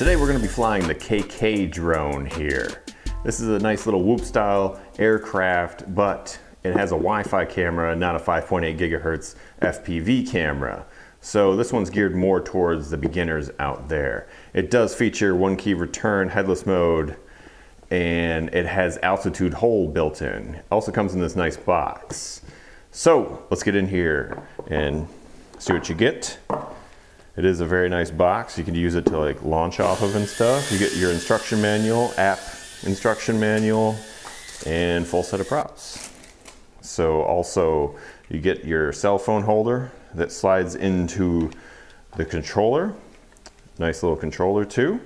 Today we're going to be flying the KK drone here. This is a nice little Whoop style aircraft, but it has a Wi-Fi camera, not a 5.8 gigahertz FPV camera. So this one's geared more towards the beginners out there. It does feature one key return, headless mode, and it has altitude hold built in. It also comes in this nice box. So let's get in here and see what you get. It is a very nice box. You can use it to like launch off of and stuff. You get your instruction manual, app instruction manual, and full set of props. So also you get your cell phone holder that slides into the controller. Nice little controller too.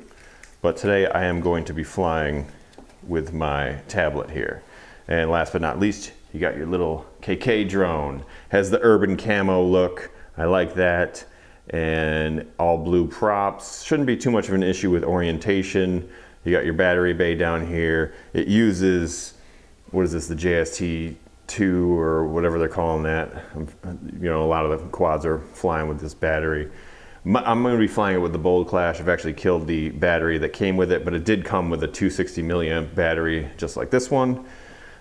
But today I am going to be flying with my tablet here. And last but not least, you got your little KK drone. Has the urban camo look. I like that. And all blue props. Shouldn't be too much of an issue with orientation. You got your battery bay down here. It uses, what is this, the JST2 or whatever they're calling that. You know, a lot of the quads are flying with this battery. I'm going to be flying it with the Bold Clash. I've actually killed the battery that came with it, but it did come with a 260 milliamp battery just like this one.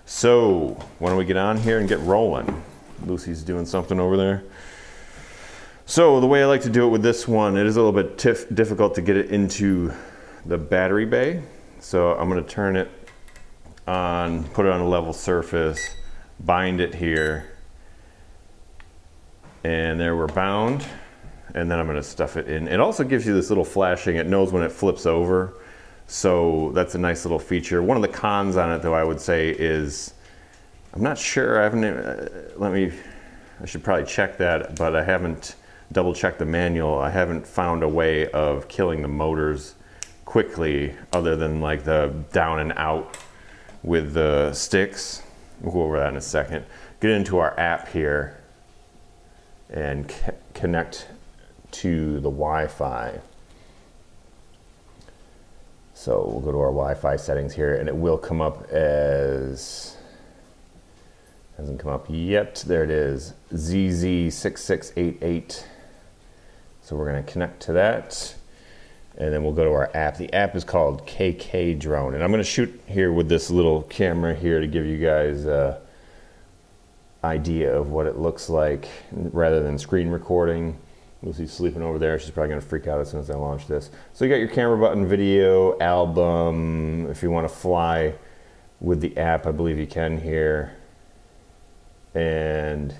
So why don't we get on here and get rolling. Lucy's doing something over there. So the way I like to do it with this one, it is a little bit difficult to get it into the battery bay. So I'm going to turn it on, put it on a level surface, bind it here, and there we're bound. And then I'm going to stuff it in. It also gives you this little flashing. It knows when it flips over. So that's a nice little feature. One of the cons on it, though, I would say is, I'm not sure. I haven't, I should probably check that, but I haven't double checked the manual. I haven't found a way of killing the motors quickly other than like the down and out with the sticks. We'll go over that in a second. Get into our app here and connect to the Wi-Fi. So we'll go to our Wi-Fi settings here, and it will come up as, hasn't come up yet, there it is, ZZ6688. So we're going to connect to that, and then we'll go to our app. The app is called KK Drone, and I'm going to shoot here with this little camera here to give you guys an idea of what it looks like rather than screen recording. Lucy's sleeping over there. She's probably going to freak out as soon as I launch this. So you got your camera button, video, album. If you want to fly with the app, I believe you can here. And,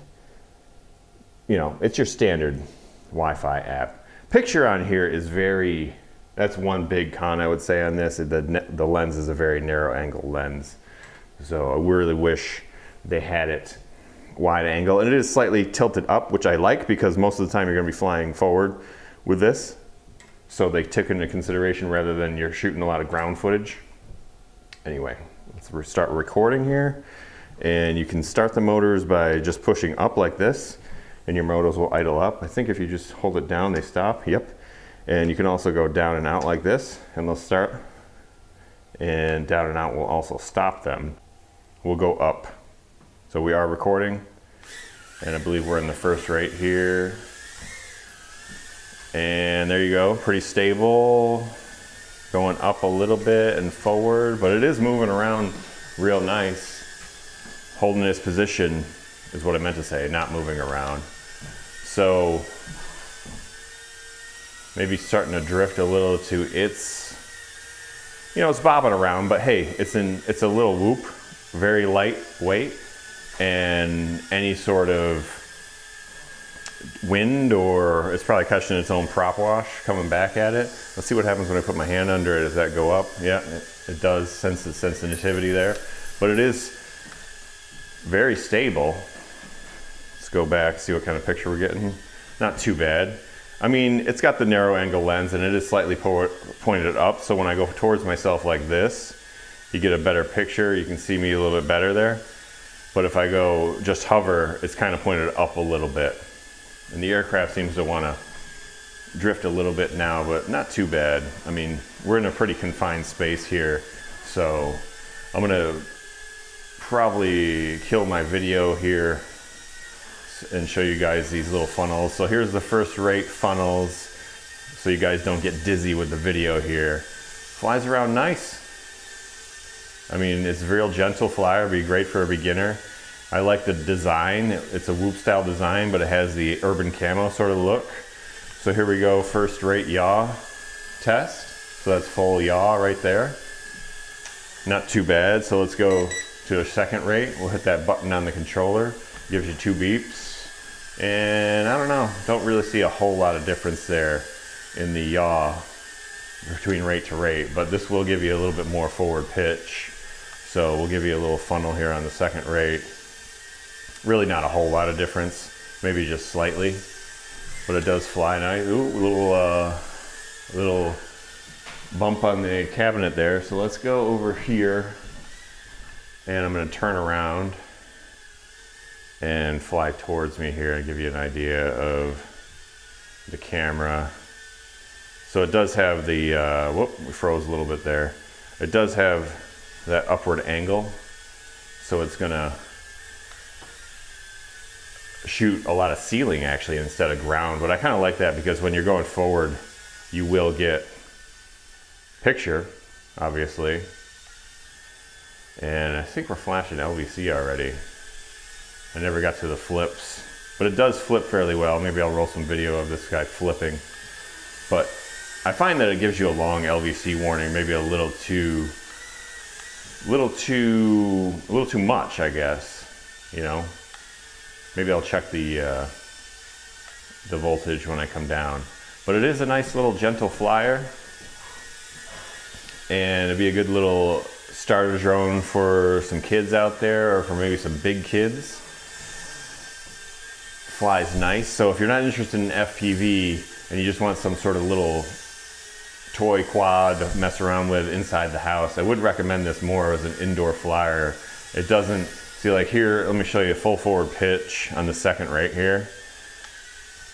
you know, it's your standard Wi-Fi app. Picture on here is very, that's one big con I would say on this. The lens is a very narrow angle lens. So I really wish they had it wide angle, and it is slightly tilted up, which I like because most of the time you're going to be flying forward with this. So they took into consideration rather than you're shooting a lot of ground footage. Anyway, let's start recording here. And you can start the motors by just pushing up like this, and your motors will idle up. I think if you just hold it down, they stop. Yep. And you can also go down and out like this, and they'll start. And down and out will also stop them. We'll go up. So we are recording, and I believe we're in the first rate here. And there you go, pretty stable. Going up a little bit and forward, but it is moving around real nice. Holding its position is what I meant to say, not moving around. So maybe starting to drift a little to its, you know, it's bobbing around, but hey, it's a little Whoop, very lightweight, and any sort of wind, or it's probably catching its own prop wash coming back at it. Let's see what happens when I put my hand under it. Does that go up? Yeah, it does sense the sensitivity there, but it is very stable. Let's go back, see what kind of picture we're getting. Not too bad. I mean, it's got the narrow angle lens, and it is slightly pointed up, so when I go towards myself like this, you get a better picture. You can see me a little bit better there. But if I go just hover, it's kind of pointed up a little bit. And the aircraft seems to want to drift a little bit now, but not too bad. I mean, we're in a pretty confined space here, so I'm going to probably kill my video here and show you guys these little funnels. So here's the first rate funnels. so you guys don't get dizzy with the video here. Flies around nice. I mean, it's a real gentle flyer, be great for a beginner. I like the design. It's a whoop style design, but it has the urban camo sort of look. So here we go, first rate yaw test. So that's full yaw right there. Not too bad. So let's go to a second rate. We'll hit that button on the controller. Gives you 2 beeps. And I don't know, don't really see a whole lot of difference there in the yaw between rate to rate, but this will give you a little bit more forward pitch. So we'll give you a little funnel here on the second rate. Really not a whole lot of difference, maybe just slightly, but it does fly nice. Ooh, little bump on the cabinet there. So let's go over here, and I'm gonna turn around and fly towards me here and give you an idea of the camera. So it does have the, whoop, we froze a little bit there. It does have that upward angle, so it's gonna shoot a lot of ceiling actually instead of ground. But I kind of like that because when you're going forward, you will get picture, obviously. And I think we're flashing LVC already. I never got to the flips, but it does flip fairly well. Maybe I'll roll some video of this guy flipping. But I find that it gives you a long LVC warning, maybe a little too much, I guess. You know, maybe I'll check the voltage when I come down. But it is a nice little gentle flyer, and it'd be a good little starter drone for some kids out there, or for maybe some big kids. Flies nice. So if you're not interested in FPV and you just want some sort of little toy quad to mess around with inside the house, I would recommend this more as an indoor flyer. It doesn't, see, like here, let me show you full forward pitch on the second rate here.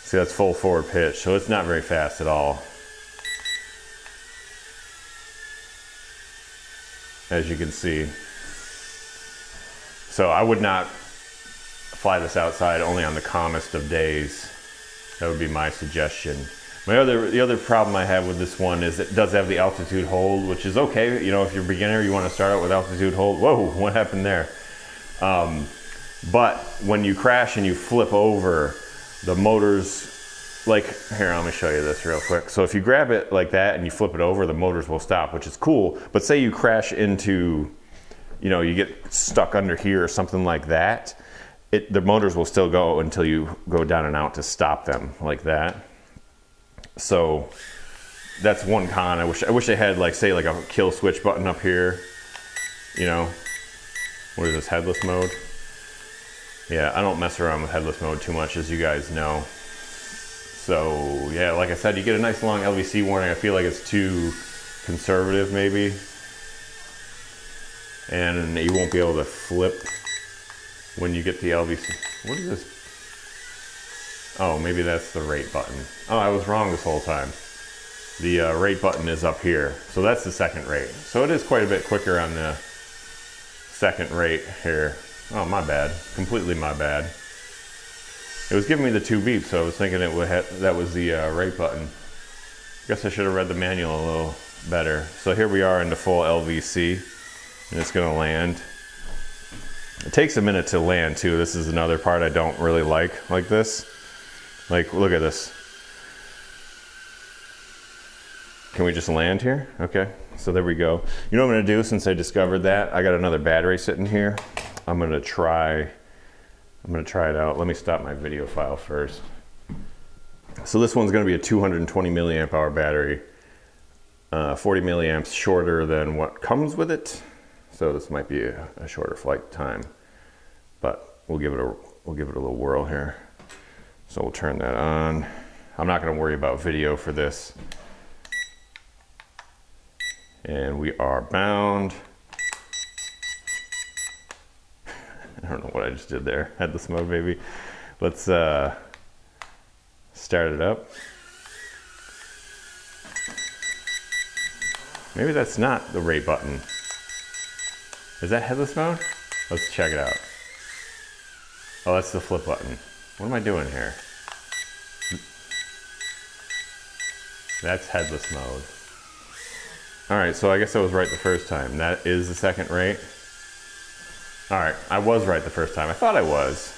See, that's full forward pitch, so it's not very fast at all. As you can see. So I would not fly this outside, only on the calmest of days. That would be my suggestion. The other problem I have with this one is it does have the altitude hold, which is okay. You know, if you're a beginner, you want to start out with altitude hold. Whoa, what happened there? But when you crash and you flip over, the motors, like, here, let me show you this real quick. So if you grab it like that and you flip it over, the motors will stop, which is cool. But say you crash into, you know, you get stuck under here or something like that, the motors will still go until you go down and out to stop them, like that. So that's one con. I wish they had, like, say, like a kill switch button up here. You know, what is this, headless mode? Yeah, I don't mess around with headless mode too much, as you guys know. So yeah, like I said, you get a nice long LVC warning. I feel like it's too conservative maybe. And you won't be able to flip when you get the LVC. What is this? Oh, maybe that's the rate button. Oh, I was wrong this whole time. The rate button is up here. So that's the second rate. So it is quite a bit quicker on the second rate here. Oh, my bad. Completely my bad. It was giving me the 2 beeps, so I was thinking that was the rate button. Guess I should have read the manual a little better. So here we are into full LVC, and it's gonna land. It takes a minute to land too. This is another part I don't really like this. Like, look at this. Can we just land here? Okay, so there we go. You know what I'm gonna do since I discovered that? I got another battery sitting here. I'm gonna try it out. Let me stop my video file first. So this one's gonna be a 220 milliamp hour battery, 40 milliamps shorter than what comes with it. So this might be a shorter flight time, but we'll give it a little whirl here. So we'll turn that on. I'm not gonna worry about video for this. And we are bound. I don't know what I just did there. Headless mode, baby. Let's start it up. Maybe that's not the rate button. Is that headless mode? Let's check it out. Oh, that's the flip button. What am I doing here? That's headless mode. All right, so I guess I was right the first time. That is the second rate. All right, I was right the first time. I thought I was.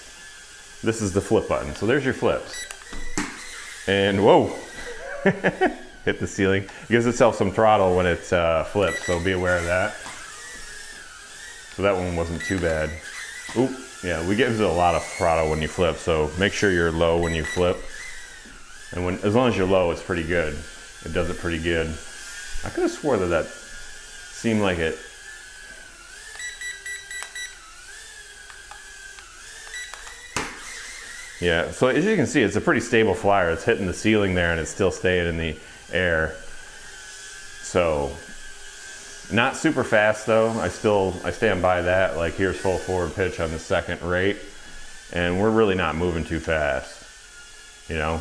This is the flip button. So there's your flips. And whoa, hit the ceiling. It gives itself some throttle when it flips, so be aware of that. So that one wasn't too bad. Oop, yeah, we give it a lot of throttle when you flip, so make sure you're low when you flip. And as long as you're low, it's pretty good. It does it pretty good. I could have swore that seemed like it. Yeah, so as you can see, it's a pretty stable flyer. It's hitting the ceiling there and it's still staying in the air. So, not super fast though. I stand by that. Like here's full forward pitch on the second rate. And we're really not moving too fast. You know,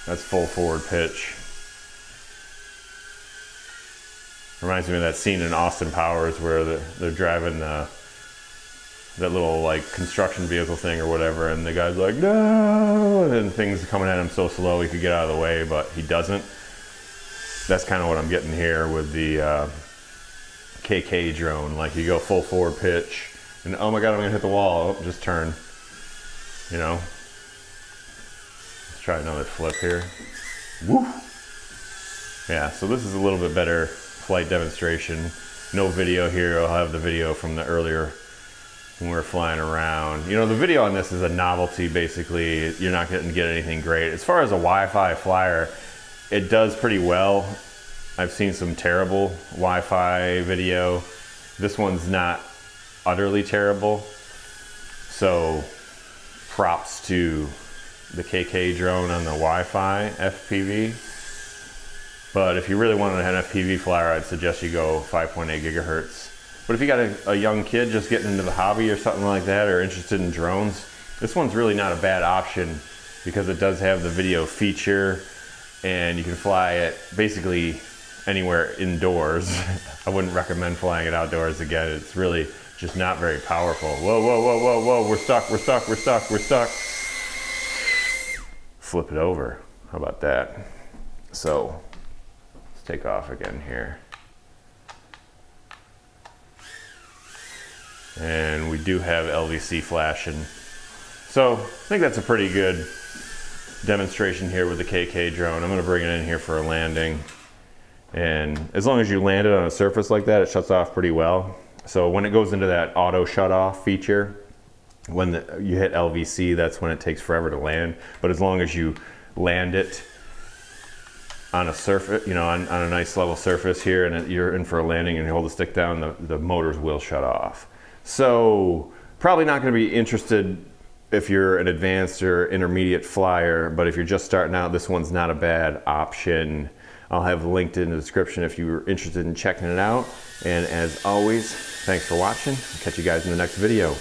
that's full forward pitch. Reminds me of that scene in Austin Powers where they're driving that little like construction vehicle thing or whatever, and the guy's like, no, and then things are coming at him so slow he could get out of the way, but he doesn't. That's kind of what I'm getting here with the KK drone. Like you go full forward pitch, and oh my god, I'm gonna hit the wall. Oh, just turn. You know. Let's try another flip here. Woo! Yeah, so this is a little bit better flight demonstration. No video here. I'll have the video from the earlier when we were flying around. You know, the video on this is a novelty, basically. You're not going to get anything great. As far as a Wi-Fi flyer, it does pretty well. I've seen some terrible Wi-Fi video. This one's not utterly terrible. So props to the KK drone on the Wi-Fi FPV. But if you really wanted an FPV flyer, I'd suggest you go 5.8 gigahertz. But if you got a young kid just getting into the hobby or something like that, or interested in drones, this one's really not a bad option because it does have the video feature and you can fly it basically anywhere indoors. I wouldn't recommend flying it outdoors again. It's really just not very powerful. Whoa, whoa, whoa, whoa, whoa, we're stuck, we're stuck, we're stuck, we're stuck. Flip it over. How about that? So, let's take off again here. And we do have LVC flashing. So I think that's a pretty good demonstration here with the KK drone. I'm gonna bring it in here for a landing. And as long as you land it on a surface like that, it shuts off pretty well. So when it goes into that auto shut off feature, when you hit LVC, that's when it takes forever to land. But as long as you land it on a surface, you know, on a nice level surface here, and you're in for a landing and you hold the stick down, the motors will shut off. So probably not going to be interested if you're an advanced or intermediate flyer, but if you're just starting out, this one's not a bad option. I'll have linked in the description if you're interested in checking it out. And as always, thanks for watching. I'll catch you guys in the next video.